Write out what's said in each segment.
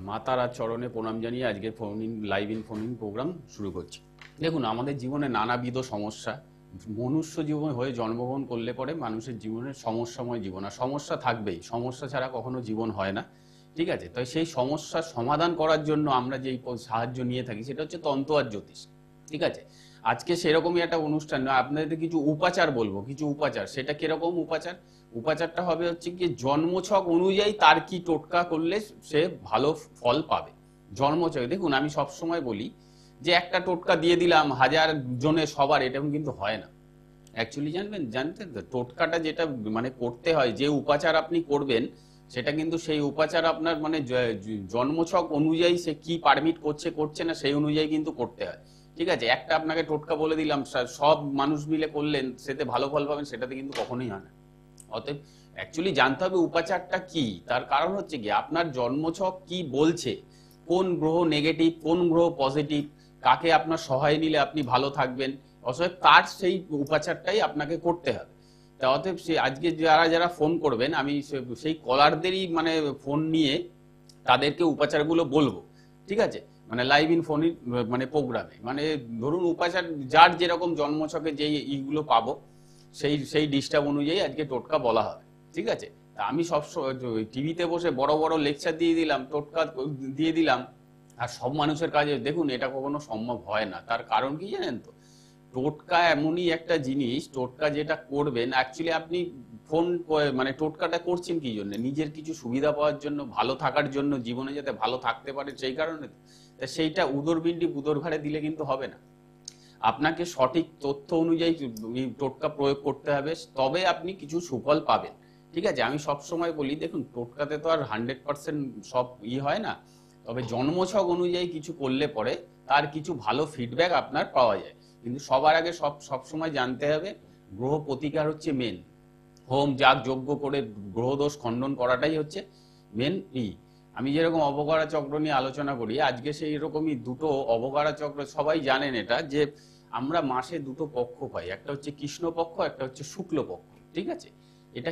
মা তারার চরণে প্রণাম জানিয়ে আজকে live in phone in program শুরু করছি। দেখুন, আমাদের জীবনে নানাবিধ সমস্যা, মনুষ্য জীবন হয়ে জন্মগ্রহণ করলে পরে মানুষের জীবনের সমস্যাময় জীবন, আর সমস্যা থাকবেই, সমস্যা ছাড়া কখনো জীবন হয় না। ঠিক আছে, তাই সেই সমস্যার সমাধান করার জন্য আমরা যেই সাহায্য নিয়ে থাকি সেটা হচ্ছে তন্ত্র আর জ্যোতিষ। ঠিক আছে, আজকে সেরকমই একটা অনুষ্ঠান, আপনাদের কিছু উপাচার বলবো, কিছু উপাচার। সেটা কিরকম উপাচার? উপাচারটা হবে হচ্ছে কি, জন্মছক অনুযায়ী তার কি টোটকা করলে সে ভালো ফল পাবে। জন্মছক, দেখুন আমি সবসময় বলি যে একটা টোটকা দিয়ে দিলাম হাজার জনের সবার, এরকম কিন্তু হয় না। অ্যাকচুয়ালি জানতেন তো, টোটকাটা যেটা মানে করতে হয়, যে উপাচার আপনি করবেন সেটা কিন্তু সেই উপাচার আপনার মানে জন্মছক অনুযায়ী সে কি পারমিট করছে করছে না সেই অনুযায়ী কিন্তু করতে হয়। ঠিক আছে, একটা আপনাকে টোটকা বলে দিলাম, সব মানুষ মিলে করলেন, সেতে ভালো ফল পাবেন, সেটাতে কিন্তু কখনোই হয় না। অতএব অ্যাকচুয়ালি জানতে হবে উপাচারটা কি। তার কারণ হচ্ছে কি, আপনার জন্মছক কি বলছে, কোন গ্রহ নেগেটিভ, কোন গ্রহ পজিটিভ, কাকে আপনার সহায় নিলে আপনি ভালো থাকবেন, অতএব তার সেই উপাচারটাই আপনাকে করতে হবে। তা অতএব সে আজকে যারা যারা ফোন করবেন, আমি সেই কলারদেরই মানে ফোন নিয়ে তাদেরকে উপাচারগুলো বলবো। ঠিক আছে, মানে লাইভ ইন ফোন মানে প্রোগ্রামে, মানে ধরুন উপাচার যার যেরকম জন্মছকে যেই ইগুলো পাবো সেই সেই ডিস্টার্ব অনুযায়ী আজকে টোটকা বলা হবে। ঠিক আছে, তা আমি সব টিভিতে বসে বড় বড় লেকচার দিয়ে দিলাম, টোটকা দিয়ে দিলাম, আর সব মানুষের কাজে দেখুন এটা কখনো সম্ভব হয় না। তার কারণ কি জানেন তো, টোটকা এমনই একটা জিনিস, টোটকা যেটা করবেন অ্যাকচুয়ালি আপনি ফোন মানে টোটকাটা করছেন কি জন্য? নিজের কিছু সুবিধা পাওয়ার জন্য, ভালো থাকার জন্য, জীবনে যাতে ভালো থাকতে পারে সেই কারণে। তা সেইটা উদরপিণ্ডি বুদর ঘাড়ে দিলে কিন্তু হবে না। আপনাকে সঠিক তথ্য অনুযায়ী টোটকা প্রয়োগ করতে হবে, তবে আপনি কিছু সুফল পাবেন। ঠিক আছে, আমি সব সময় বলি দেখুন, টোটকাতে তো আর 100% সব হয় না, তবে জন্মছক অনুযায়ী কিছু করলে পরে তার কিছু ভালো ফিডব্যাক আপনার পাওয়া যায়। কিন্তু সবার আগে সব সময় জানতে হবে গ্রহ প্রতিকার হচ্ছে মেন। হোম যাগ যজ্ঞ করে গ্রহদোষ খণ্ডন করাটাই হচ্ছে মেন। আমি যেরকম অবকরা চক্র নিয়ে আলোচনা করি, আজকে সেই রকমই দুটো অবকরা চক্র, সবাই জানেন এটা, যে আমরা মাসে দুটো পক্ষ পাই, একটা হচ্ছে কৃষ্ণ পক্ষ, একটা হচ্ছে শুক্ল পক্ষ। ঠিক আছে, এটা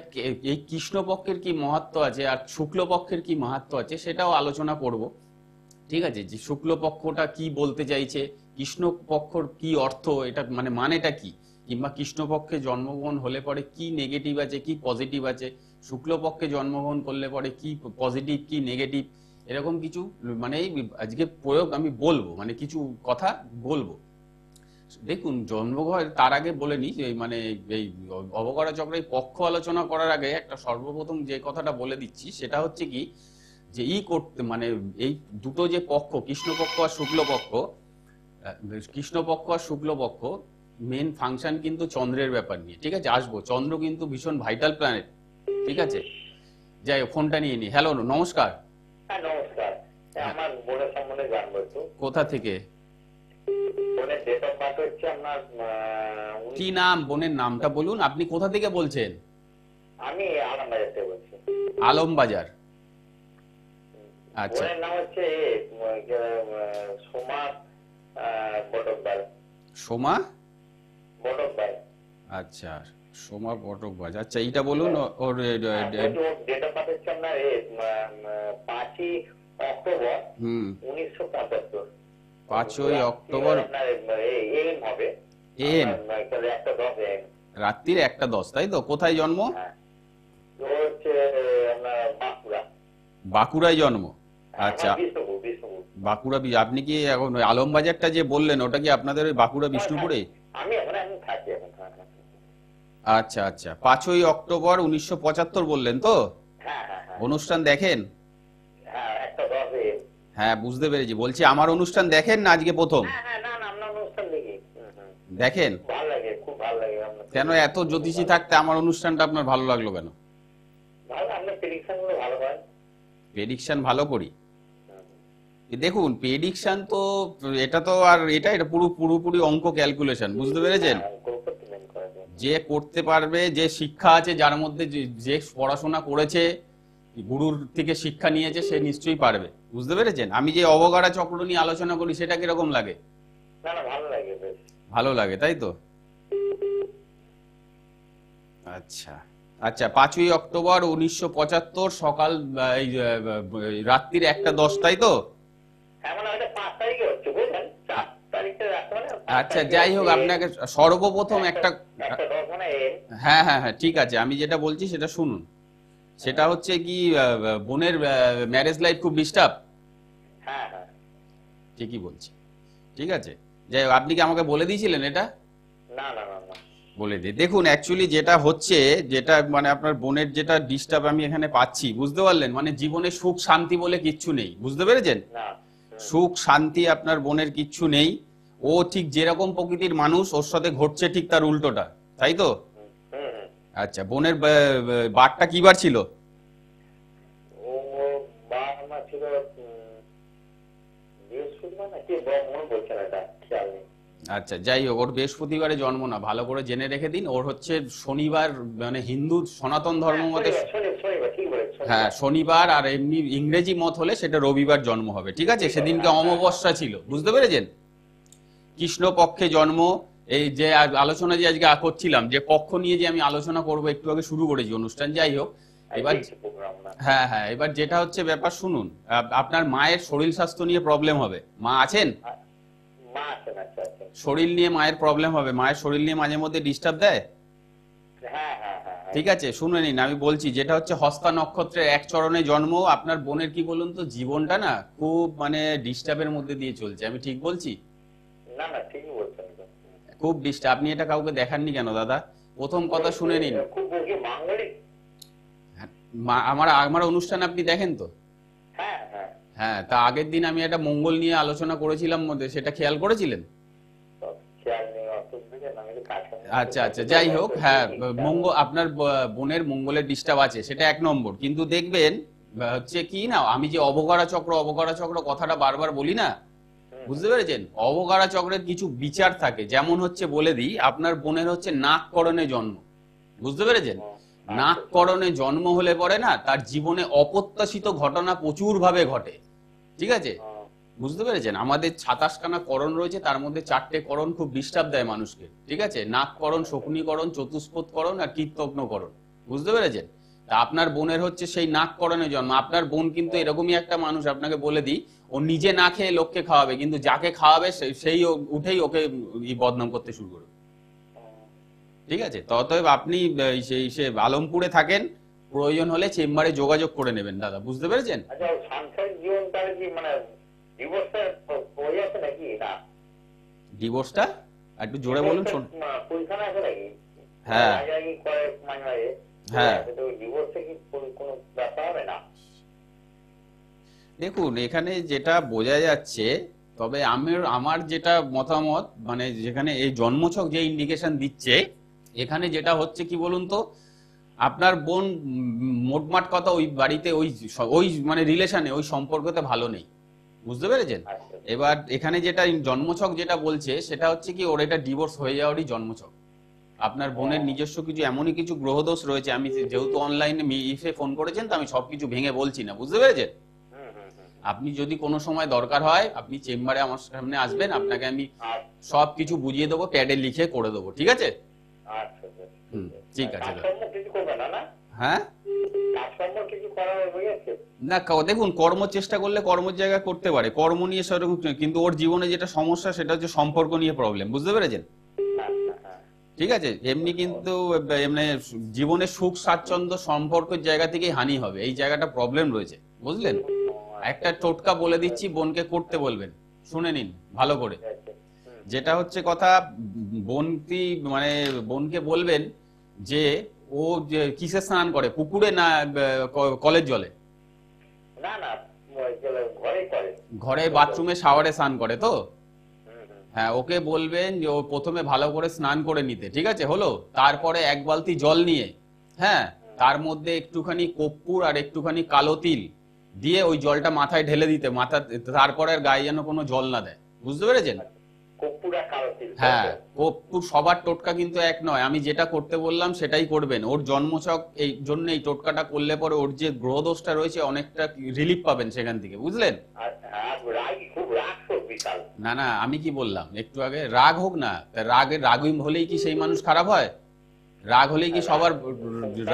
এই কৃষ্ণ পক্ষের কি মাহাত্ম্য আছে আর শুক্ল পক্ষের কি মাহাত্ম্য আছে সেটাও আলোচনা করব। ঠিক আছে, যে শুক্ল পক্ষটা কি বলতে চাইছে, কৃষ্ণ পক্ষর কি অর্থ, এটা মানে মানেটা কি, কিংবা কৃষ্ণপক্ষে জন্মগ্রহণ হলে পরে কি নেগেটিভ আছে কি পজিটিভ আছে, শুক্লপক্ষে জন্মগ্রহণ করলে পরে কি পজিটিভ কি নেগেটিভ, এরকম কিছু মানে আজকে প্রয়োগ আমি বলবো, মানে কিছু কথা বলবো। দেখুন, জন্মগ্রহণ তার আগে বলে নি যে মানে এই অবকরা চক্রের পক্ষ আলোচনা করার আগে একটা সর্বপ্রথম যে কথাটা বলে দিচ্ছি সেটা হচ্ছে কি, যে করতে মানে এই দুটো যে পক্ষ, কৃষ্ণপক্ষ আর শুক্লপক্ষ, কৃষ্ণপক্ষ আর শুক্লপক্ষ মেন ফাংশন কিন্তু চন্দ্রের ব্যাপার নিয়ে। ঠিক আছে, আসবো, চন্দ্র কিন্তু ভীষণ ভাইটাল প্ল্যানেট। ঠিক আছে, যাই ফোনটা নিয়ে নি। হ্যালো, নমস্কার। হ্যাঁ নমস্কার, আমার বোনের সম্বন্ধে জানবো একটু। কোথা থেকে? বোনের ডেট অফ বার্থ হচ্ছে আপনার কি নাম? বোনের নামটা বলুন। আপনি কোথা থেকে বলছেন? আমি আলমবাজার থেকে বলছি। আলমবাজার, আচ্ছা। বোনের নাম হচ্ছে সোমা বটকদার। সোমা বটকদার, আচ্ছা, সোমা বটকবাজ। আচ্ছা, এইটা বলুন। ওর ডেট অফ বার্থ হচ্ছে আপনার 5ই অক্টোবর 1975। 5ই অক্টোবর আপনার এম হবে এম, 1:10 AM। রাত্রির 1:10, তাই তো? কোথায় জন্ম? হ্যাঁ, তো হচ্ছে আপনার বাঁকুড়া। বাঁকুড়ায় জন্ম, আচ্ছা। বিষ্ণুপুর, বিষ্ণুপুর। বাঁকুড়া আপনি কি এখন আলমবাজারটা যে বললেন ওটা কি আপনাদের ওই বাঁকুড়া বিষ্ণুপুরে? আমি এখন থাকি এখন। আচ্ছা আচ্ছা, 5ই অক্টোবর 1975 বললেন তো? হ্যাঁ হ্যাঁ হ্যাঁ অনুষ্ঠান দেখেন? হ্যাঁ, 1:10 AM। হ্যাঁ, বুঝতে পেরেছি। বলছি আমার অনুষ্ঠান দেখেন না আজকে প্রথম? হ্যাঁ হ্যাঁ, না না, আপনার অনুষ্ঠান দেখি। দেখেন? ভালো লাগে, খুব ভালো লাগে আপনার। কেন এত জ্যোতিষী থাকতে আমার অনুষ্ঠানটা আপনার ভালো লাগলো কেন? ভালো, আপনার প্রেডিকশন গুলো ভালো হয়। প্রেডিকশন ভালো করি? দেখুন, প্রেডিকশন তো এটা তো আর এটা পুরোপুরি অঙ্ক ক্যালকুলেশন, বুঝতে পেরেছেন? যে করতে পারবে, যে শিক্ষা আছে যার মধ্যে, যে পড়াশোনা করেছে, গুরুর থেকে শিক্ষা নিয়েছে, সে নিশ্চয়ই পারবে। বুঝতে পেরেছেন? আমি যে অবগাড়া চক্র নিয়ে আলোচনা করি সেটা কিরকম লাগে? না না, ভালো লাগে, বেশ ভালো লাগে, তাই তো? আচ্ছা, আচ্ছা, 5ই অক্টোবর 1975 সকাল এই রাত্রির 1:10, তাই তো? হ্যাঁ মানে ওটা 5 তারিখে হচ্ছে বুঝলেন, 4 তারিখে রাখতে মানে 5 আচ্ছা, তারিখে যাই হোক, হচ্ছে। আপনাকে সর্বপ্রথম একটা একটা 10 মানে হ্যাঁ হ্যাঁ হ্যাঁ, ঠিক আছে, আমি যেটা বলছি সেটা শুনুন। সেটা হচ্ছে কি, বোনের ম্যারেজ লাইফ খুব ডিস্টার্ব। হ্যাঁ হ্যাঁ। ঠিকই বলছি, ঠিক আছে। যাই হোক, আপনি কি আমাকে বলে দিয়েছিলেন এটা? না না না না। বলে দিই, দেখুন অ্যাকচুয়ালি যেটা হচ্ছে, যেটা মানে আপনার বোনের যেটা ডিস্টার্ব আমি এখানে পাচ্ছি, বুঝতে পারলেন? মানে জীবনে সুখ শান্তি বলে কিচ্ছু নেই, বুঝতে পেরেছেন? না। সুখ শান্তি আপনার বোনের কিচ্ছু নেই। ও ঠিক যেরকম প্রকৃতির মানুষ, ওর সাথে ঘটছে ঠিক তার উল্টোটা, তাই তো? হুম হুম। আচ্ছা, বোনের বারটা কি বার ছিল? ও বাবা ছিল বৃহস্পতিবার না কি মনে পড়ছে না, এটা খেয়াল নেই। আচ্ছা, যাই হোক, ওর বৃহস্পতিবারে জন্ম না, ভালো করে জেনে রেখে দিন। ওর হচ্ছে শনিবার, মানে হিন্দু সনাতন ধর্ম মতে শনিবার ঠিক বলেছ। হ্যাঁ শনিবার, আর এমনি ইংরেজি মত হলে সেটা রবিবার জন্ম হবে, ঠিক আছে? সেদিনকে অমাবস্যা ছিল, বুঝতে পেরেছেন? কৃষ্ণপক্ষে জন্ম। এই যে আলোচনা যে আজকে করছিলাম, যে পক্ষ নিয়ে যে আমি আলোচনা করব, একটু আগে শুরু করেছি অনুষ্ঠান। যাই হোক, এবার হ্যাঁ হ্যাঁ, এবার যেটা হচ্ছে ব্যাপার শুনুন। আপনার মায়ের শরীর স্বাস্থ্য নিয়ে প্রবলেম হবে। মা আছেন? মা আছেন, আচ্ছা আচ্ছা। শরীর নিয়ে মায়ের প্রবলেম হবে, মায়ের শরীর নিয়ে মাঝে মধ্যে ডিস্টার্ব দেয়। হ্যাঁ হ্যাঁ হ্যাঁ। ঠিক আছে, শুনে নিন, আমি বলছি। যেটা হচ্ছে হস্তা নক্ষত্রের 1 চরণে জন্ম। আপনার বোনের কি বলুন তো, জীবনটা না খুব মানে ডিস্টার্বের মধ্যে দিয়ে চলছে। আমি ঠিক বলছি? না না ঠিকই বলছেন। খুব ডিস্টার্ব। আপনি এটা কাউকে দেখাননি কেন দাদা? প্রথম কথা শুনে নিন। খুব মাঙ্গলিক। আমার আমার অনুষ্ঠান আপনি দেখেন তো? হ্যাঁ হ্যাঁ। হ্যাঁ, তা আগের দিন আমি একটা মঙ্গল নিয়ে আলোচনা করেছিলাম মধ্যে, সেটা খেয়াল করেছিলেন? খেয়াল নেই অত দিকে না, আমি কাজ। আচ্ছা আচ্ছা, যাই হোক, হ্যাঁ, আপনার বোনের মঙ্গলের ডিস্টার্ব আছে, সেটা 1 নম্বর। কিন্তু দেখবেন হচ্ছে কি না, আমি যে অবকরা চক্র অবকরা চক্র কথাটা বারবার বলি না, বুঝতে পেরেছেন? অবকরা চক্রের কিছু বিচার থাকে। যেমন হচ্ছে বলে দিই, আপনার বোনের হচ্ছে নাককরণে জন্ম, বুঝতে পেরেছেন? নাককরণে জন্ম হলে পরে না, তার জীবনে অপ্রত্যাশিত ঘটনা প্রচুর ভাবে ঘটে, ঠিক আছে? বুঝতে পেরেছেন? আমাদের 27খানা করণ রয়েছে, তার মধ্যে 4টে করণ খুব ডিস্টার্ব দেয় মানুষকে, ঠিক আছে? নাককরণ, শকুনিকরণ, চতুষ্পদকরণ আর কীর্তজ্ঞকরণ, বুঝতে পেরেছেন? তা আপনার বোনের হচ্ছে সেই নাককরণে জন্ম। আপনার বোন কিন্তু এরকমই একটা মানুষ, আপনাকে বলে দিই, ও নিজে না খেয়ে লোককে খাওয়াবে, কিন্তু যাকে খাওয়াবে সেই উঠেই ওকে বদনাম করতে শুরু করবে, ঠিক আছে? অতএব আপনি সেই সে আলমপুরে থাকেন, প্রয়োজন হলে চেম্বারে যোগাযোগ করে নেবেন দাদা, বুঝতে পেরেছেন? আচ্ছা, সাংসারিক জীবনটা কি মানে ডিভোর্সের হয়ে যাচ্ছে নাকি? না, ডিভোর্সটা একটু জোরে বলুন। শোন, পরীক্ষা আছে নাকি? হ্যাঁ করে মাঝে মাঝে। হ্যাঁ, ডিভোর্সে কি কোনো ব্যাপার হবে না? দেখুন এখানে যেটা বোঝা যাচ্ছে, তবে আমার যেটা মতামত, মানে যেখানে এই জন্মছক যে ইন্ডিকেশন দিচ্ছে, এখানে যেটা হচ্ছে কি বলুন তো, আপনার বোন মোটমাট কথা ওই বাড়িতে ওই ওই মানে রিলেশনে, ওই সম্পর্কতে ভালো নেই, বুঝতে পেরেছেন? এবার এখানে যেটা জন্মছক যেটা বলছে, সেটা হচ্ছে কি, ওর এটা ডিভোর্স হয়ে যাওয়ারই জন্মছক। আপনার বোনের নিজস্ব কিছু এমনই কিছু গ্রহদোষ রয়েছে। আমি যেহেতু অনলাইনে ইফে ফোন করেছেন, তো আমি সবকিছু ভেঙে বলছি না, বুঝতে পেরেছেন? আপনি যদি কোনো সময় দরকার হয়, আপনি চেম্বারে আমার সামনে আসবেন, আপনাকে আমি সবকিছু বুঝিয়ে দেবো, প্যাডে লিখে করে দেবো, ঠিক আছে? ঠিক আছে। হ্যাঁ না, দেখুন, কর্ম চেষ্টা করলে কর্মের জায়গায় করতে পারে, কর্ম নিয়ে সেরকম। কিন্তু ওর জীবনে যেটা সমস্যা, সেটা হচ্ছে সম্পর্ক নিয়ে প্রবলেম, বুঝতে পেরেছেন? ঠিক আছে, এমনি কিন্তু এমনি জীবনে সুখ স্বাচ্ছন্দ্য সম্পর্কের জায়গা থেকেই হানি হবে, এই জায়গাটা প্রবলেম রয়েছে, বুঝলেন? একটা টোটকা বলে দিচ্ছি, বোনকে করতে বলবেন, শুনে নিন ভালো করে। যেটা হচ্ছে কথা, মানে বোনকে বলবেন যে ও যে কিসে স্নান করে, পুকুরে না কলের জলে? না না, ঘরে করে। ঘরে বাথরুমে শাওয়ারে স্নান করে তো? হ্যাঁ, ওকে বলবেন যে ও প্রথমে ভালো করে স্নান করে নিতে, ঠিক আছে? হলো, তারপরে 1 বালতি জল নিয়ে, হ্যাঁ, তার মধ্যে একটুখানি কর্পূর আর একটুখানি কালো তিল দিয়ে ওই জলটা মাথায় ঢেলে দিতে, তারপরে আর গায়ে যেন কোনো জল না দেয়, বুঝতে পেরেছেন? হ্যাঁ, কর্পূর সবার টোটকা কিন্তু এক নয়। আমি যেটা করতে বললাম সেটাই করবেন। ওর জন্মছক এই জন্য এই টোটকাটা করলে পরে ওর যে গ্রহদোষটা রয়েছে, অনেকটা রিলিফ পাবেন সেখান থেকে, বুঝলেন? না না, আমি কি বললাম একটু আগে? রাগ হোক না, রাগই হলেই কি সেই মানুষ খারাপ হয়? রাগ হলে কি সবার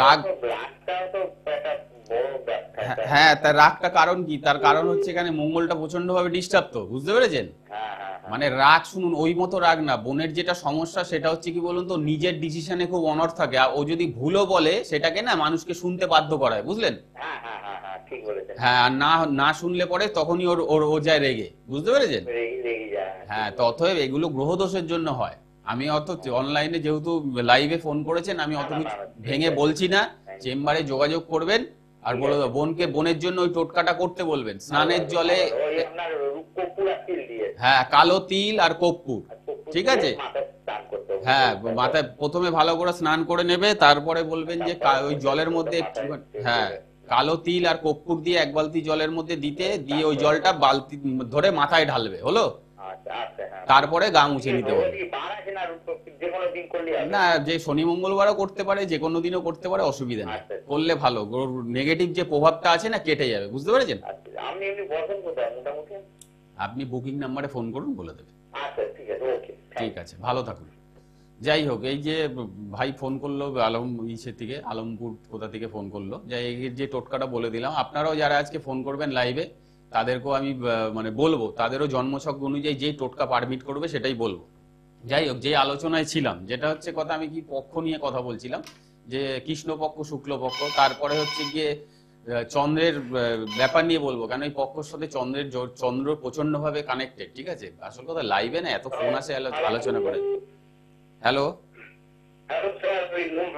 রাগ? রাগটা তো একটা বড় ব্যাখ্যা। হ্যাঁ, তার রাগটা কারণ কি? তার কারণ হচ্ছে এখানে মঙ্গলটা প্রচন্ড ভাবে ডিস্টার্ব, তো বুঝতে পেরেছেন? হ্যাঁ হ্যাঁ হ্যাঁ। মানে রাগ শুনুন, ওই মতো রাগ না। বোনের যেটা সমস্যা সেটা হচ্ছে কি বলুন তো, নিজের ডিসিশনে খুব অনড় থাকে, আর ও যদি ভুলও বলে সেটাকে না মানুষকে শুনতে বাধ্য করায়, বুঝলেন? হ্যাঁ হ্যা হ্যাঁ হ্যাঁ, ঠিক বলেছেন। হ্যাঁ, আর না না শুনলে পরে তখনই ওর ওর ও যায় রেগে, বুঝতে পেরেছেন? রেগে রেগে যায়। হ্যাঁ, তো অতএব এগুলো গ্রহদোষের জন্য হয়। আমি অত অনলাইনে যেহেতু লাইভে ফোন করেছেন, আমি অত কিছু ভেঙে বলছি না। চেম্বারে যোগাযোগ করবেন আর বলে দেবো, বোনের জন্য ওই টোটকাটা করতে বলবেন। স্নানের জলে ওই আপনার কর্পূর আর তিল দিয়ে। হ্যাঁ, কালো তিল আর কর্পূর, ঠিক আছে? মাথায় স্নান করতে হবে। হ্যাঁ, মাথায় প্রথমে ভালো করে স্নান করে নেবে, তারপরে বলবেন যে ওই জলের মধ্যে একটু, হ্যাঁ, কালো তিল আর কর্পূর দিয়ে 1 বালতি জলের মধ্যে দিয়ে ওই জলটা বালতি ধরে মাথায় ঢালবে, হলো? আচ্ছা আচ্ছা হ্যাঁ। তারপরে গা মুছে নিতে ওটা বলবে। কি বার আছে না যে কোনো দিন করলে হবে? না, যে শনি মঙ্গলবারও করতে পারে, যে কোনো দিনও করতে পারে, অসুবিধা নেই। আচ্ছা। করলে ভালো, নেগেটিভ যে প্রভাবটা আছে না কেটে যাবে, বুঝতে পেরেছেন? আচ্ছা, আপনি এমনি বসেন কোথায় মোটামুটি? আপনি বুকিং নাম্বারে ফোন করুন, বলে দেবে। আচ্ছা ঠিক আছে, ওকে। ঠিক আছে, ভালো থাকুন। যাই হোক, এই যে ভাই ফোন করলো আলমপুর কোথা থেকে ফোন করলো, যে এই যে টোটকাটা বলে দিলাম, আপনারাও যারা আজকে ফোন করবেন লাইভে তাদেরকেও আমি মানে বলবো, তাদেরও জন্মছক অনুযায়ী যেই টোটকা পারমিট করবে সেটাই বলবো। যাই হোক, যে আলোচনায় ছিলাম, যেটা হচ্ছে কথা, আমি কি পক্ষ নিয়ে কথা বলছিলাম, যে কৃষ্ণপক্ষ শুক্লপক্ষ, তারপরে হচ্ছে গিয়ে চন্দ্রের ব্যাপার নিয়ে বলবো, কারণ এই পক্ষর সাথে চন্দ্র প্রচন্ড ভাবে কানেক্টেড, ঠিক আছে? আসল কথা, লাইভে না এত ফোন আসে আলোচনা করে। হ্যালো, হ্যালো স্যার,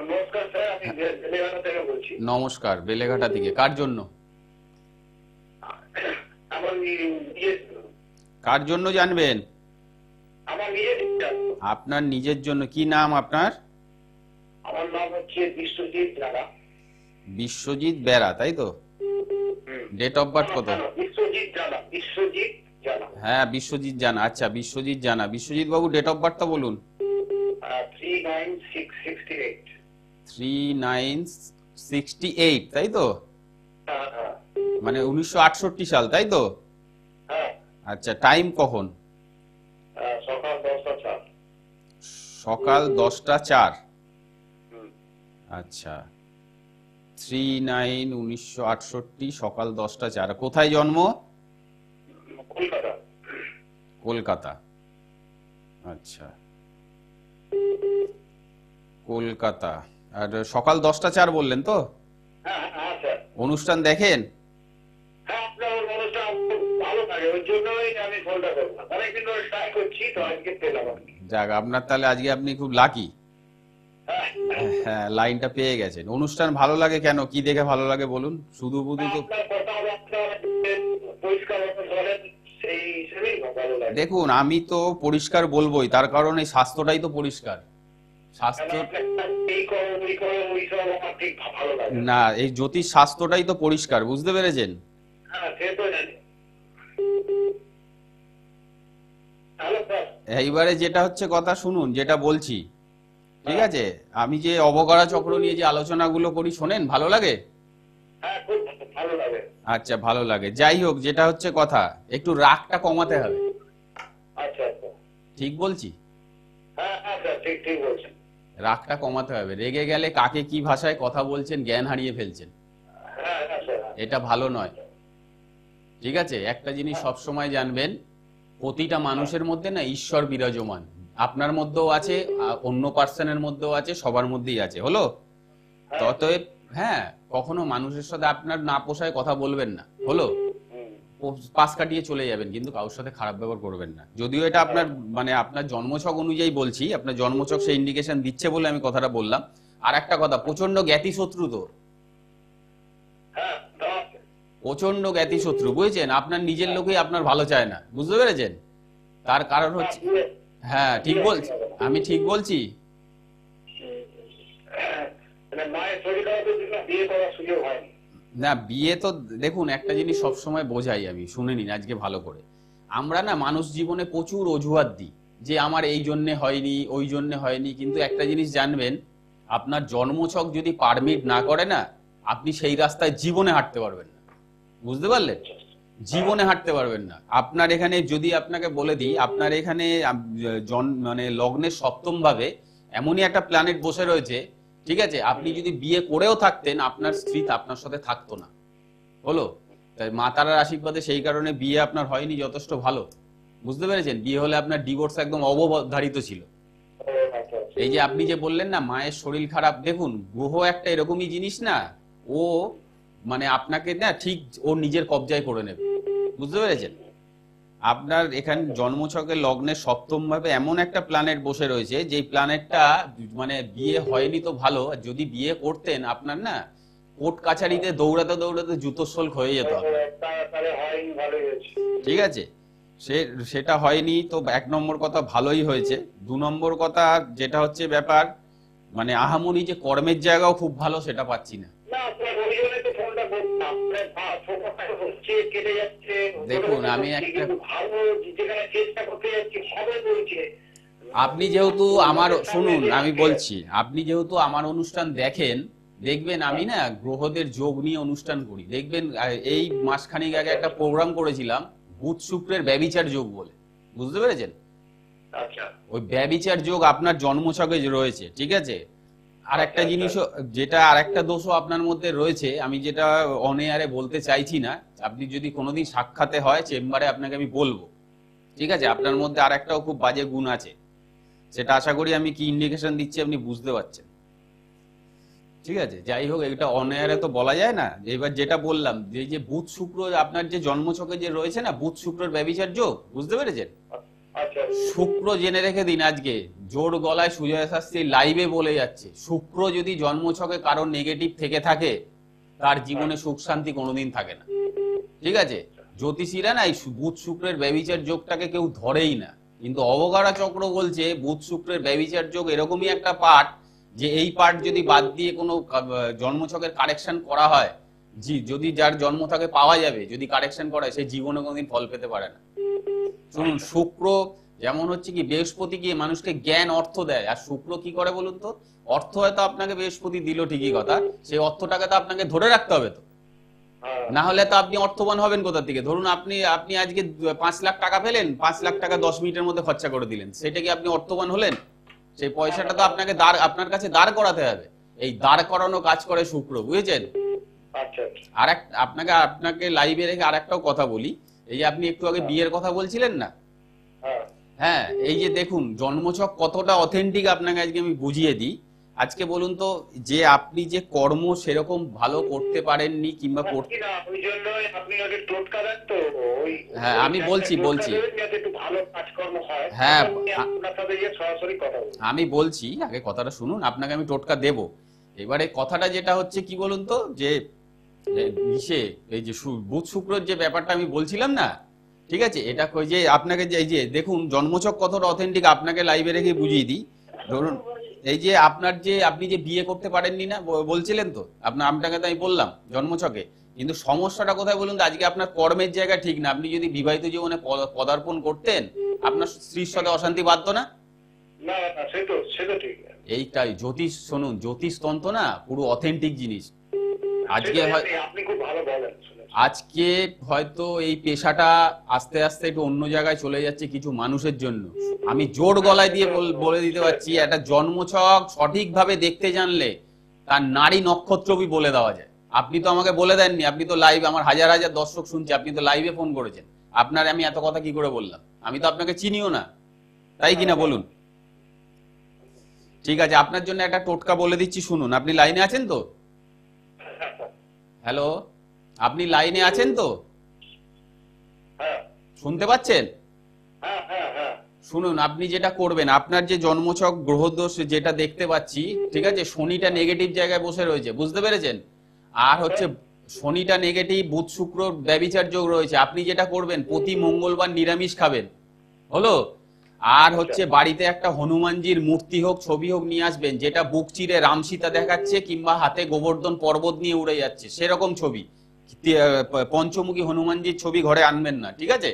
নমস্কার স্যার, আমি বেলেঘাটা থেকে বলছি। নমস্কার, বেলেঘাটা থেকে। কার জন্য? আমার নিজের, কার জন্য জানবেন? আমার নিজের। আপনার নিজের জন্য। কি নাম আপনার? আমার নাম হচ্ছে বিশ্বজিৎ জানা। বিশ্বজিৎ বেরা, তাই তো? ডেট অফ বার্থ কত? বিশ্বজিৎ জানা, বিশ্বজিৎ জানা। হ্যাঁ, বিশ্বজিৎ জানা। আচ্ছা, বিশ্বজিৎ জানা। বিশ্বজিৎ বাবু, ডেট অফ বার্থটা বলুন। 39668। 3968, তাই তো? হ্যাঁ হ্যাঁ মানে 1968 সাল, তাই তো? হ্যাঁ। আচ্ছা, টাইম কখন? সকাল 10টা 4। সকাল 10টা 4। আচ্ছা, 1968, সকাল 10টা 4। কোথায় জন্ম? কলকাতা। কলকাতা। আচ্ছা, কলকাতা। আর সকাল 10টা 4 বললেন তো? হ্যাঁ হ্যাঁ স্যার। অনুষ্ঠান দেখেন? হ্যাঁ, আপনার অনুষ্ঠান খুব ভালো লাগে, ওই জন্যই আমি ফোনটা করলাম। অনেকদিন ধরে ট্রাই করছি, তো আজকে পেলাম আর কি। যাক, আপনার তাহলে আজকে আপনি খুব লাকি। হ্যাঁ হ্যাঁ, লাইনটা পেয়ে গেছেন। অনুষ্ঠান ভালো লাগে কেন? কি দেখে ভালো লাগে বলুন? শুধু বুধু তো আপনার কথাবার্তা পরিষ্কার মতো বলেন, সেই হিসেবেই ভালো লাগে। দেখুন, আমি তো পরিষ্কার বলবোই, তার কারণ এই স্বাস্থ্যটাই তো পরিষ্কার। স্বাস্থ্য এই করো ওই করো ওই সব আমার ঠিক ভালো লাগে না। না, এই জ্যোতিষ স্বাস্থ্যটাই তো পরিষ্কার, বুঝতে পেরেছেন? হ্যাঁ, সে তো জানি। Hello sir. এইবারে যেটা হচ্ছে কথা, শুনুন যেটা বলছি, ঠিক আছে? আমি যে অবকরা চক্র নিয়ে যে আলোচনাগুলো করি, শোনেন? ভালো লাগে? হ্যাঁ, খুব ভালো লাগে। আচ্ছা, ভালো লাগে। যাই হোক, যেটা হচ্ছে কথা, একটু রাগটা কমাতে হবে, আচ্ছা আচ্ছা। ঠিক বলছি? হ্যাঁ হ্যাঁ স্যার, ঠিক ঠিক বলছেন। রাগটা কমাতে হবে। রেগে গেলে কাকে কি ভাষায় কথা বলছেন, জ্ঞান হারিয়ে ফেলছেন। হ্যাঁ হ্যাঁ স্যার। এটা ভালো নয়, ঠিক আছে? একটা জিনিস সব সময় জানবেন, প্রতিটা মানুষের মধ্যে না ঈশ্বর বিরাজমান। আপনার মধ্যেও আছে, অন্য পার্সনের মধ্যেও আছে, সবার মধ্যেই আছে, হলো? অতএব হ্যাঁ, কখনো মানুষের সাথে আপনার না পোষায় কথা বলবেন না, হলো? পাশ কাটিয়ে চলে যাবেন, কিন্তু কারোর সাথে খারাপ ব্যবহার করবেন না। যদিও এটা আপনার মানে আপনার জন্মছক অনুযায়ী বলছি, আপনার জন্মছক সেই ইন্ডিকেশন দিচ্ছে বলে আমি কথাটা বললাম। আর একটা কথা, প্রচন্ড জ্ঞাতি শত্রু তো, হ্যাঁ, প্রচন্ড জ্ঞাতি শত্রু, বুঝেছেন? আপনার নিজের লোকই আপনার ভালো চায় না, বুঝতে পেরেছেন? তার কারণ হচ্ছে, হ্যাঁ ঠিক বলছি, আমি ঠিক বলছি। মানে মায়ের শরীর খারাপের জন্য বিয়ে করার সুযোগ হয়নি। না, বিয়ে তো দেখুন, একটা জিনিস সবসময় বোঝাই আমি, শুনে নিন আজকে ভালো করে। আমরা না মানুষ জীবনে প্রচুর অজুহাত দিই, যে আমার এই জন্যে হয়নি, ওই জন্যে হয়নি। কিন্তু একটা জিনিস জানবেন, আপনার জন্মছক যদি পারমিট না করে না, আপনি সেই রাস্তায় জীবনে হাঁটতে পারবেন না, বুঝতে পারলেন? জীবনে হাঁটতে পারবেন না। আপনার এখানে যদি আপনাকে বলে দিই, আপনার এখানে মানে লগ্নের 7ম ভাবে এমনই একটা প্ল্যানেট বসে রয়েছে, ঠিক আছে? আপনি যদি বিয়ে করেও থাকতেন আপনার স্ত্রী আপনার সাথে থাকতো না, হলো? তাই মা তারার আশীর্বাদে সেই কারণে বিয়ে আপনার হয়নি, যথেষ্ট ভালো, বুঝতে পেরেছেন? বিয়ে হলে আপনার ডিভোর্স একদম অবধারিত ছিল। এই যে আপনি যে বললেন না মায়ের শরীর খারাপ, দেখুন গ্রহ একটা এরকমই জিনিস না, ও মানে আপনাকে না ঠিক ওর নিজের কবজায় করে নেবে, বুঝতে পেরেছেন? আপনার এখানে জন্মছকের লগ্নের সপ্তম ভাবে এমন একটা প্ল্যানেট বসে রয়েছে, যে প্ল্যানেটটা মানে বিয়ে হয়নি তো ভালো, আর যদি বিয়ে করতেন আপনার না কোর্ট কাছারিতে দৌড়াতে দৌড়াতে জুতোর শোল্ক হয়ে যেত আপনার, ঠিক আছে? সেটা হয়নি তো এক নম্বর কথা ভালোই হয়েছে। দু নম্বর কথা যেটা হচ্ছে ব্যাপার, মানে আহামরি যে কর্মের জায়গাও খুব ভালো সেটা পাচ্ছি না। দেখুন আমি একটা, আপনি যেহেতু আমার শুনুন আমি বলছি, আপনি যেহেতু আমার অনুষ্ঠান দেখেন, দেখবেন আমি না গ্রহদের যোগ নিয়ে অনুষ্ঠান করি, দেখবেন এই মাসখানেক আগে একটা প্রোগ্রাম করেছিলাম বুধ শুক্রের ব্যভিচার যোগ বলে, বুঝতে পেরেছেন? ওই ব্যভিচার যোগ আপনার জন্মছকে রয়েছে, ঠিক আছে? আর একটা জিনিসও, যেটা আর একটা দোষও আপনার মধ্যে রয়েছে, আমি যেটা অন এয়ারে বলতে চাইছি না, আপনি যদি কোনোদিন সাক্ষাতে হয় চেম্বারে আপনাকে আমি বলবো, ঠিক আছে? আপনার মধ্যে আর একটাও খুব বাজে গুণ আছে, সেটা আশা করি আমি কি ইন্ডিকেশন দিচ্ছি আপনি বুঝতে পারছেন, ঠিক আছে? যাই হোক, এটা অন এয়ারে তো বলা যায় না। এবার যেটা বললাম যে বুধ শুক্র আপনার যে জন্মছকে যে রয়েছে না, বুধ শুক্রের ব্যভিচার যোগ, বুঝতে পেরেছেন? শুক্র জেনে রেখে দিন, আজকে জোর গলায় সুজয় শাস্ত্রী লাইভে বলে যাচ্ছে, শুক্র যদি জন্মছকে কারোর নেগেটিভ থেকে থাকে তার জীবনে সুখ শান্তি কোনোদিন থাকে না, ঠিক আছে? জ্যোতিষীরা না এই বুধ শুক্রের ব্যভিচার যোগটাকে কেউ ধরেই না, কিন্তু অবগাহা চক্র বলছে বুধ শুক্রের ব্যভিচার যোগ এরকমই একটা পার্ট, যে এই পার্ট যদি বাদ দিয়ে কোনো জন্মছকের কারেকশন করা হয়, যদি যার জন্ম থাকে পাওয়া যাবে, যদি কারেকশন করা হয় সে জীবনে কোনোদিন ফল পেতে পারে না। শুনুন, শুক্র যেমন হচ্ছে কি বৃহস্পতি গিয়ে মানুষকে জ্ঞান অর্থ দেয়, আর শুক্র কি করে বলুন তো? অর্থ হয়তো আপনাকে বৃহস্পতি দিল ঠিকই কথা, সেই অর্থটাকে তো আপনাকে ধরে রাখতে হবে তো, না হলে তো আপনি অর্থবান হবেন কোথা থেকে? ধরুন আপনি আপনি আজকে 5 লাখ টাকা পেলেন, 5 লাখ টাকা 10 মিনিটের মধ্যে খরচা করে দিলেন, সেটা কি আপনি অর্থবান হলেন? সেই পয়সাটা তো আপনাকে আপনার কাছে দাঁড় করাতে হবে, এই দাঁড় করানো কাজ করে শুক্র, বুঝেছেন? আর আপনাকে আপনাকে লাইভে রেখে আর একটাও কথা বলি, এই যে আপনি একটু আগে বিয়ের কথা বলছিলেন না, হ্যাঁ, এই যে দেখুন জন্মছক কতটা অথেন্টিক আপনাকে আজকে আমি বুঝিয়ে দিই। আজকে বলুন তো, যে আপনি যে কর্ম সেরকম ভালো করতে পারেননি কিংবা হ্যাঁ আমি বলছি হ্যাঁ আমি বলছি, আগে কথাটা শুনুন, আপনাকে আমি টোটকা দেব। এবারে কথাটা যেটা হচ্ছে কি বলুন তো, যে এই যে বুধ শুক্রের যে ব্যাপারটা আমি বলছিলাম না, ঠিক আছে? এটা কই যে আপনাকে যে এই যে দেখুন জন্মছক কতটা অথেন্টিক আপনাকে লাইভে রেখে বুঝিয়ে দিই। ধরুন এই যে আপনার যে আপনি যে বিয়ে করতে পারেননি না বলছিলেন তো, আপনাকে তো আমি বললাম জন্মছকে, কিন্তু সমস্যাটা কোথায় বলুন তো? আজকে আপনার কর্মের জায়গা ঠিক না, আপনি যদি বিবাহিত জীবনে পদার্পণ করতেন আপনার স্ত্রীর সাথে অশান্তি বাঁধতো না? এইটাই জ্যোতিষ, শুনুন জ্যোতিষ তন্ত্র না পুরো অথেন্টিক জিনিস। আজকে হয়তো এই পেশাটা আস্তে আস্তে একটু অন্য জায়গায় চলে যাচ্ছে কিছু মানুষের জন্য। আমি জোর গলায় দিয়ে বলে দিতে পারছি, একটা জন্মছক সঠিকভাবে দেখতে জানলে তার নারী নক্ষত্রবি বলে দেওয়া যায়। আপনি তো আমাকে বলে দেননি, আপনি তো লাইভ, আমার হাজার হাজার দর্শক শুনছে, আপনি তো লাইভে ফোন করেছেন, আপনার আমি এত কথা কি করে বললাম? আমি তো আপনাকে চিনিও না, তাই কিনা বলুন? ঠিক আছে, আপনার জন্য একটা টোটকা বলে দিচ্ছি, শুনুন। আপনি লাইনে আছেন তো? হ্যালো, আপনি লাইনে আছেন তো? শুনতে পাচ্ছেন? শুনুন, আপনি যেটা করবেন, আপনার যে জন্মছক গ্রহদোষ যেটা দেখতে পাচ্ছি, ঠিক আছে, শনিটা নেগেটিভ জায়গায় বসে রয়েছে, বুঝতে পেরেছেন? আর হচ্ছে শনিটা নেগেটিভ, বুধ শুক্র ব্যভিচার যোগ রয়েছে। আপনি যেটা করবেন প্রতি মঙ্গলবার নিরামিষ খাবেন, হলো? আর হচ্ছে বাড়িতে একটা হনুমানজির মূর্তি হোক ছবি হোক নিয়ে আসবেন, যেটা বুক চিরে রাম সীতা দেখাচ্ছে কিংবা হাতে গোবর্ধন পর্বত নিয়ে উড়ে যাচ্ছে সেরকম ছবি। পঞ্চমুখী হনুমানজির ছবি ঘরে আনবেন না, ঠিক আছে?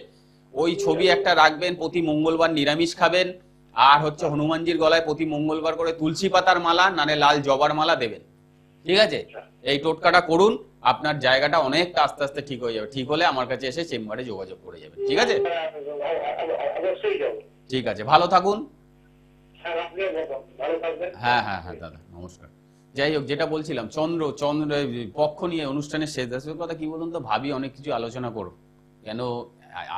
ওই ছবি একটা রাখবেন, প্রতি মঙ্গলবার নিরামিষ খাবেন, আর হচ্ছে হনুমানজির গলায় প্রতি মঙ্গলবার করে তুলসী পাতার মালা নালে লাল জবার মালা দেবেন, ঠিক আছে? এই টোটকাটা করুন, আপনার জায়গাটা অনেকটা আস্তে আস্তে ঠিক হয়ে যাবে। ঠিক হলে আমার কাছে এসে চেম্বারে যোগাযোগ করে যাবেন, ঠিক আছে? ঠিক আছে, ভালো থাকুন। হ্যাঁ হ্যাঁ হ্যাঁ দাদা, নমস্কার। যাই হোক, যেটা বলছিলাম, চন্দ্র চন্দ্র পক্ষ নিয়ে অনুষ্ঠানের শেষ দশকের কথা কি বলুন তো, ভাবি অনেক কিছু আলোচনা করো। কেন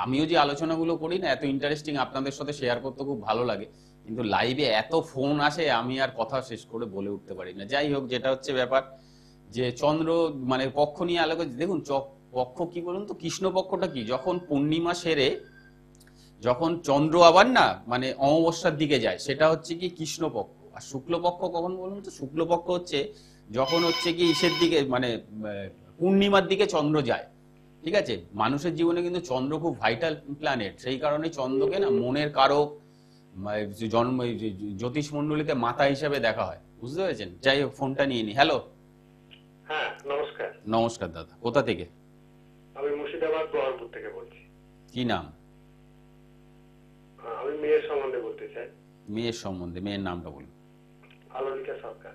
আমিও যে আলোচনাগুলো করি না, এত ইন্টারেস্টিং, আপনাদের সাথে শেয়ার করতে খুব ভালো লাগে, কিন্তু লাইভে এত ফোন আসে আমি আর কথা শেষ করে বলে উঠতে পারি না। যাই হোক, যেটা হচ্ছে ব্যাপার যে চন্দ্র মানে পক্ষ নিয়ে আলোচনা, দেখুন পক্ষ কি বলুন তো, কৃষ্ণ পক্ষটা কি, যখন পূর্ণিমা সেরে যখন চন্দ্র আবার না মানে অমাবস্যার দিকে যায়, সেটা হচ্ছে কি কৃষ্ণপক্ষ। আর শুক্লপক্ষ কখন বলুন তো, শুক্লপক্ষ হচ্ছে যখন হচ্ছে কি ইসের দিকে মানে পূর্ণিমার দিকে চন্দ্র যায়। ঠিক আছে, মানুষের জীবনে কিন্তু চন্দ্র খুব ভাইটাল প্ল্যানেট, সেই কারণে চন্দ্রকে না মনের কারক, জন্ম জ্যোতিষ মন্ডলীতে মাতা হিসাবে দেখা হয়, বুঝতে পেরেছেন। যাই হোক, ফোনটা নিয়ে নি। হ্যালো, হ্যাঁ নমস্কার। নমস্কার দাদা, কোথা থেকে? আমি মুর্শিদাবাদ বহরমপুর থেকে বলছি। কি নাম? আমি মেয়ের সম্বন্ধে বলতে চাই। মেয়ের সম্বন্ধে? মেয়ের নামটা বলুন। আলোলিকা সরকার।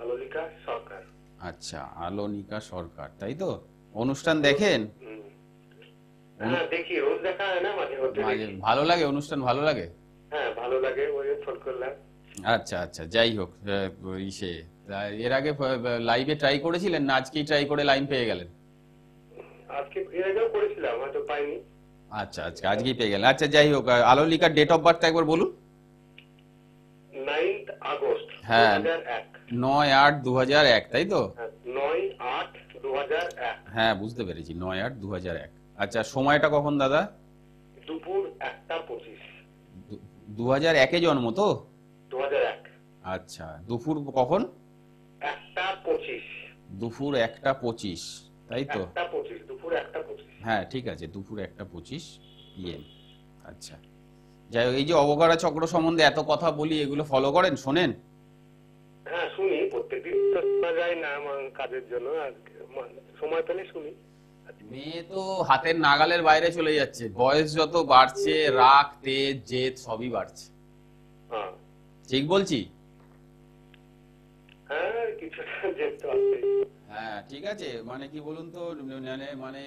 আলোলিকা সরকার। আচ্ছা, আলোনিকা সরকার, তাই তো। অনুষ্ঠান দেখেন? হ্যাঁ দেখি, রোজ দেখা হয় না, মাঝে মধ্যে দেখি। ভালো লাগে অনুষ্ঠান? ভালো লাগে? হ্যাঁ ভালো লাগে, ওই ফোন করলাম। আচ্ছা আচ্ছা, যাই হোক, ইসে এর আগে লাইভে ট্রাই করেছিলেন না আজকেই ট্রাই করে লাইন পেয়ে গেলেন? আজকে এর আগেও করেছিলাম, হয়তো পাইনি। আচ্ছা আচ্ছা, আজকেই পেয়ে গেলেন। আচ্ছা যাই হোক, আলোলিকার ডেট অফ বার্থ একবার বলুন। 9 আগস্ট হ্যাঁ, 2001। 9/8/2001, তাই তো? 9/8/2001। হ্যাঁ বুঝতে পেরেছি, 9/8/2001। আচ্ছা, সময়টা কখন দাদা? দুপুর 1টা 25। 2001-এ জন্ম তো? 2001। আচ্ছা, দুপুর কখন? 1টা 25। দুপুর 1টা 25, তাই তো? 1টা 25, দুপুর 1টা 25। হ্যাঁ ঠিক আছে, দুপুর 1টা 25 PM। আচ্ছা, যাই হোক, এই যে অবকারা চক্র সম্বন্ধে এত কথা বলি, এগুলো ফলো করেন, শোনেন? হ্যাঁ শুনি, প্রত্যেকদিন তো শোনা যায় না আমার কাজের জন্য, আর সময় পেলে শুনি। মেয়ে তো হাতের নাগালের বাইরে চলে যাচ্ছে, বয়স যত বাড়ছে রাগ তেজ জেদ সবই বাড়ছে। হ্যাঁ ঠিক বলছি? হ্যাঁ কিছুটা যেতে হবে। হ্যাঁ ঠিক আছে, মানে কি বলুন তো, মানে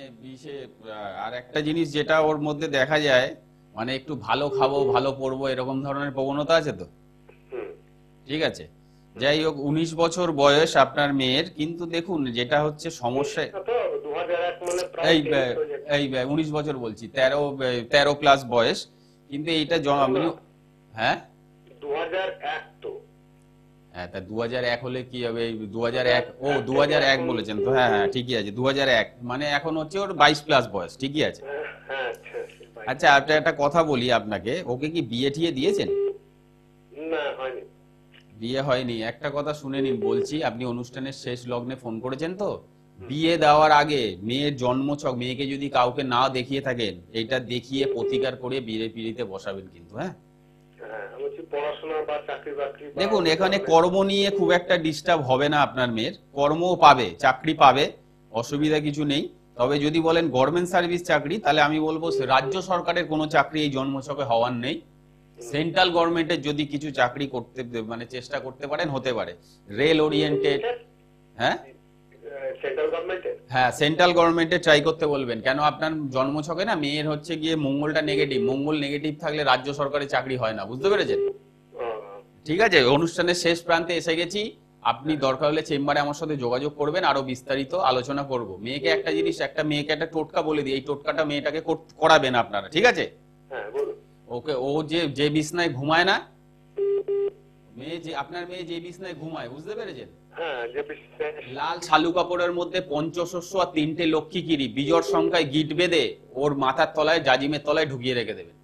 আর একটা জিনিস যেটা ওর মধ্যে দেখা যায়, মানে একটু ভালো খাবো ভালো পড়বো এরকম ধরনের প্রবণতা আছে তো। ঠিক আছে, যাই হোক, 19 বছর বয়স আপনার মেয়ের, কিন্তু দেখুন যেটা হচ্ছে সমস্যা, তো 2001 মানে প্রায় এই 19 বছর বলছি, 13 প্লাস বয়স, কিন্তু এইটা হ্যাঁ 2001 তো। হ্যাঁ, তা 2001 হলে কি হবে? 2001, ও 2001 বলেছেন তো, হ্যাঁ হ্যাঁ ঠিকই আছে, 2001 মানে এখন হচ্ছে ওর 22 প্লাস বয়স, ঠিকই আছে। হ্যাঁ আচ্ছা, আপনি একটা কথা বলি আপনাকে, ওকে কি বিয়ে ঠিয়ে দিয়েছেন? না হয়নি। বিয়ে হয়নি? একটা কথা শুনে নিন বলছি, আপনি অনুষ্ঠানের শেষ লগ্নে ফোন করেছেন তো, বিয়ে দেওয়ার আগে মেয়ের জন্মছক, মেয়েকে যদি কাউকে না দেখিয়ে থাকেন, এটা দেখিয়ে প্রতিকার করে বিয়ে পিড়িতে বসাবেন কিন্তু। হ্যাঁ পড়াশোনা বা চাকরি বাকরি, দেখুন এখানে কর্ম নিয়ে খুব একটা ডিস্টার্ব হবে না, আপনার মেয়ের কর্মও পাবে, চাকরি পাবে, অসুবিধা কিছু নেই। তবে যদি বলেন গভর্নমেন্ট সার্ভিস চাকরি, তাহলে আমি বলবো রাজ্য সরকারের কোনো চাকরি এই জন্মছকে হওয়ার নেই। সেন্ট্রাল গভর্নমেন্টের যদি কিছু চাকরি করতে মানে চেষ্টা করতে পারেন, হতে পারে রেল ওরিয়েন্টেড। হ্যাঁ হ্যাঁ, সেন্ট্রাল গভর্নমেন্টে ট্রাই করতে বলবেন। কেন, আপনার জন্মছকে না মেয়ের হচ্ছে গিয়ে মঙ্গলটা নেগেটিভ, মঙ্গল নেগেটিভ থাকলে রাজ্য সরকারি চাকরি হয় না, বুঝতে পেরেছেন? ঠিক আছে, অনুষ্ঠানের শেষ প্রান্তে এসে গেছি, আপনি দরকার হলে চেম্বারে আমার সাথে যোগাযোগ করবেন, আরো বিস্তারিত আলোচনা করব। মেয়েকে একটা জিনিস, মেয়েকে একটা টোটকা বলে দিই, এই টোটকাটা মেয়েটাকে করাবেন আপনারা, ঠিক আছে? ওকে, ও যে বিছনায় ঘুমায় না, আপনার মেয়ে যে বিছনায় ঘুমায়, বুঝতে পেরেছেন? লাল শালু কাপড়ের মধ্যে পঞ্চশস্য আর 3টে লক্ষ্মী কিরি বিজোড় সংখ্যায় গিট বেঁধে ওর মাথার তলায়, জাজিমের তলায় ঢুকিয়ে রেখে দেবেন।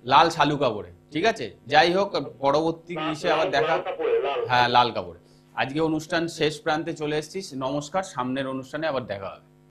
লাল শালু কাপড়ে, ঠিক আছে? যাই হোক, পরবর্তী বিষয়ে আবার দেখা। হ্যাঁ লাল কাপড়ে। আজকে অনুষ্ঠান শেষ প্রান্তে চলে এসেছিস, নমস্কার, সামনের অনুষ্ঠানে আবার দেখা হবে।